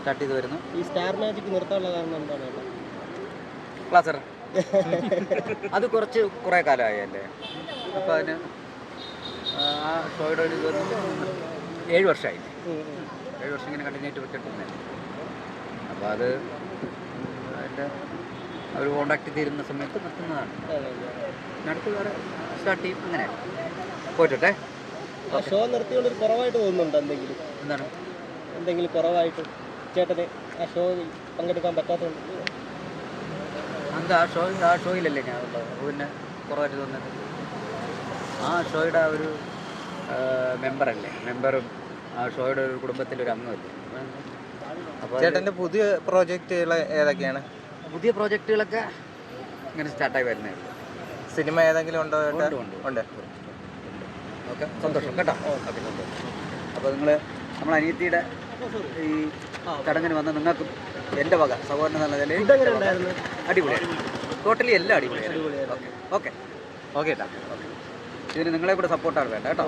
Start ചെയ്ത് വരുന്നു. ഈ സ്റ്റാർ മാജിക് നിർത്താനുള്ള കാരണം എന്താണ്? ക്ലാസർ അത് കുറേ കാലമായി അല്ലേ. അപ്പോൾ അതിന് ആ ഷോയുടെ ഒരു 7 വർഷമായി. 7 വർഷം ഇങ്ങനെ കണ്ടിന്യൂ ആയിട്ട് വെച്ചിട്ടിരുന്നേ. അപ്പോൾ അത് അതിൻ്റെ അവർ കോണ്ടാക്ട് തീരുന്ന സമയത്ത് നിർത്തുന്നതാണ്. അടുത്ത് വേറെ സ്റ്റാർട്ട് ചെയ്യും. അങ്ങനെ പോയിട്ടെ. ഷോ നിർത്തിയോണ്ട് കുറവായിട്ട് തോന്നുന്നുണ്ട് എന്താണ് എന്തെങ്കിലും കുറവായിട്ട് ചേട്ടന് ആ ഷോയിൽ പങ്കെടുക്കാൻ പറ്റാത്തതുകൊണ്ട്? എന്താ ആ ഷോയിലല്ലേ ഞാൻ ഉള്ളത്. പിന്നെ കുറവായിട്ട് തോന്നുന്നത് ആ ഷോയുടെ ഒരു മെമ്പറല്ലേ. മെമ്പറും ആ ഷോയുടെ ഒരു കുടുംബത്തിലൊരു അംഗമല്ലേ. അപ്പോൾ ചേട്ടൻ്റെ പുതിയ പ്രോജക്റ്റുകൾ ഏതൊക്കെയാണ്? പുതിയ പ്രോജക്റ്റുകളൊക്കെ ഇങ്ങനെ സ്റ്റാർട്ടായി വരുന്നേ ഉള്ളൂ. സിനിമ ഏതെങ്കിലും ഉണ്ടോ? ഉണ്ട്. ഓക്കെ, സന്തോഷം കേട്ടോ. ഓക്കെ, സന്തോഷം. അപ്പോൾ നമ്മളെ അനിയത്തിയുടെ ഈ ചടങ്ങിന് വന്ന നിങ്ങൾക്കും എൻ്റെ വക സഹോദരൻ നല്ല നിലയിൽ അടിപൊളിയായിരുന്നു. ടോട്ടലി എല്ലാം അടിപൊളിയായിരുന്നു. ഓക്കെ ഓക്കെ ഓക്കെ കേട്ടോ. ഇതിന് നിങ്ങളെ കൂടെ സപ്പോർട്ടാണ് വേണ്ട കേട്ടോ.